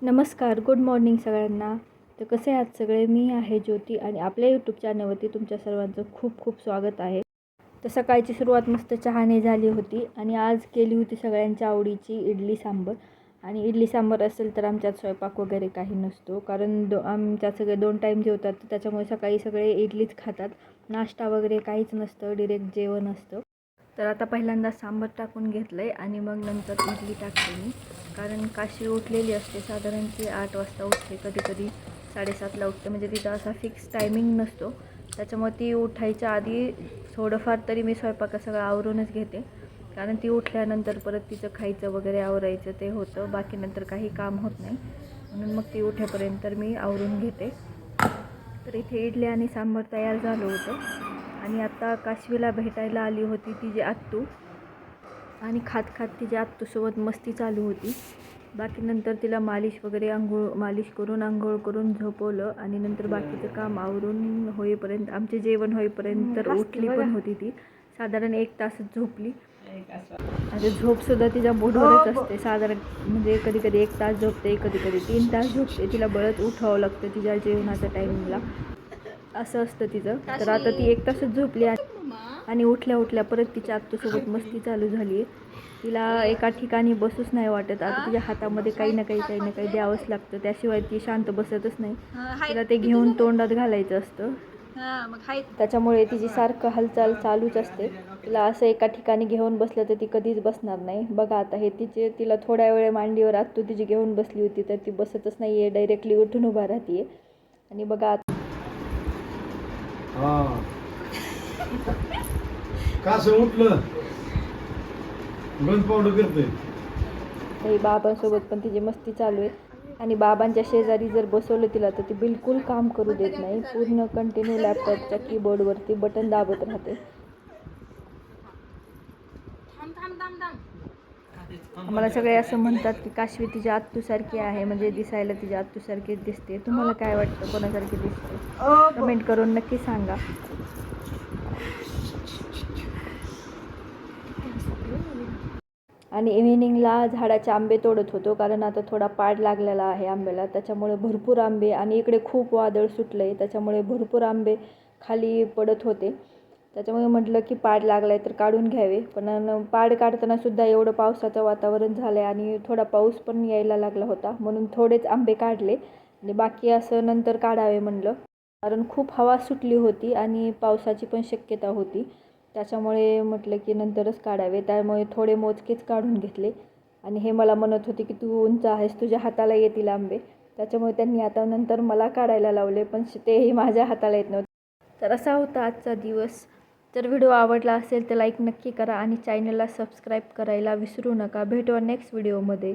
नमस्कार, good morning सगळ्यांना. तर कसे आहात सगळे? मी आहे ज्योती आणि आपल्या यूट्यूब चॅनलवरती तुमच्या सर्वांचं खूप खूप स्वागत आहे. तर सकाळची सुरुवात मस्त चहाने झाली होती आणि आज केली होती सगळ्यांच्या आवडीची इडली सांबर. आणि इडली सांबर असेल तर आमच्यात स्वयंपाक वगैरे काही नसतो, कारण आमच्यात सगळे 2 टाईम जेवतात, तर त्याच्यामुळे सकाळी सगळे इडलीच खातात. नाश्ता वगैरे काहीच नसतं, डिरेक्ट जेवण असतं. तर आता पहिल्यांदा सांबार टाकून घेतलं आहे आणि मग नंतर इडली टाकते मी, कारण काशी उठलेली असते. साधारण ती 8 वाजता उठते, कधी कधी 7:30ला उठते. म्हणजे तिचा असा फिक्स टायमिंग नसतो, त्याच्यामुळे ती उठायच्या आधी थोडंफार तरी मी स्वयंपाक सगळं आवरूनच घेते, कारण ती उठल्यानंतर परत तिचं खायचं वगैरे आवरायचं ते होतं, बाकी नंतर काही काम होत नाही. म्हणून मग ती उठेपर्यंत मी आवरून घेते. तर इथे इडली आणि सांबार तयार झालं होतं आणि आता काशवीला भेटायला आली होती तिची आत्तू, आणि खात खात तिच्या आत्तूसोबत मस्ती चालू होती. बाकी नंतर तिला मालिश वगैरे मालिश करून आंघोळ करून झोपवलं आणि नंतर बाकीचं काम आवरून होईपर्यंत, आमचे जेवण होईपर्यंत तर उठली पण होती ती. साधारण 1 तासच झोपली. आणि झोपसुद्धा तिच्या मूडवरच असते. साधारण म्हणजे कधी कधी 1 तास झोपते, कधी कधी 3 तास झोपते. तिला बळत उठावं लागतं तिच्या जेवणाच्या टायमिंगला, असं असतं तिचं. तर आता ती 1 तासच झोपली आणि उठल्या उठल्या परत तिच्या आत्तूसोबत मस्ती चालू झाली आहे. तिला एका ठिकाणी बसूच नाही वाटत. आता तिच्या हातामध्ये काही ना काही द्यावंच लागतं, त्याशिवाय ती शांत बसतच नाही. तिला ते घेऊन तोंडात घालायचं असतं, त्याच्यामुळे तिची सारखं हालचाल चालूच असते. तिला असं एका ठिकाणी घेऊन बसलं तर ती कधीच बसणार नाही. बघा आता हे तिला थोड्या वेळ मांडीवर आत्तू तिची घेऊन बसली होती, तर ती बसतच नाही आहे, डायरेक्टली उठून उभा राहते. आणि बघा कसं उठलं बंद पावडर करते. काही बाबांसोबत पण तिची मस्ती चालू आहे. आणि बाबांच्या शेजारी जर बसवलं तिला तर ती बिलकुल काम करू देत नाही, पूर्ण कंटिन्यू लॅपटॉपच्या कीबोर्डवरती बटन दाबत राहते. आम्हाला सगळे असं म्हणतात की काशवी तिच्या आत्तूसारखी आहे, म्हणजे दिसायला तिच्या आत्तूसारखीच दिसते. तुम्हाला काय वाटतं, कोणासारखी दिसते? कमेंट करून नक्की सांगा. आणि इव्हिनिंगला झाडाचे आंबे तोडत होतो, कारण आता थोडा पाड लागलेला आहे आंब्याला, त्याच्यामुळे भरपूर आंबे, आणि इकडे खूप वादळ सुटलं आहे, त्याच्यामुळे भरपूर आंबे खाली पडत होते. त्याच्यामुळे म्हटलं की पाड लागला आहे तर काढून घ्यावे. पण पाड काढतानासुद्धा एवढं पावसाचं वातावरण झालं आहे आणि थोडा पाऊस पण यायला लागला होता, म्हणून थोडेच आंबे काढले आणि बाकी असं नंतर काढावे म्हणलं, कारण खूप हवा सुटली होती आणि पावसाची पण शक्यता होती. त्याच्यामुळे म्हटलं की नंतरच काढावे, त्यामुळे थोडे मोजकेच काढून घेतले. आणि हे मला म्हणत होते की तू उंच आहेस, तुझ्या हाताला येतील आंबे, त्याच्यामुळे त्यांनी आता नंतर मला काढायला लावले, पण तेही माझ्या हाताला येत नव्हते. तर असा होता आजचा दिवस. जर व्हिडिओ आवडला असेल तर लाईक नक्की करा आणि चॅनलला सबस्क्राईब करायला विसरू नका. भेटूया नेक्स्ट व्हिडिओमध्ये.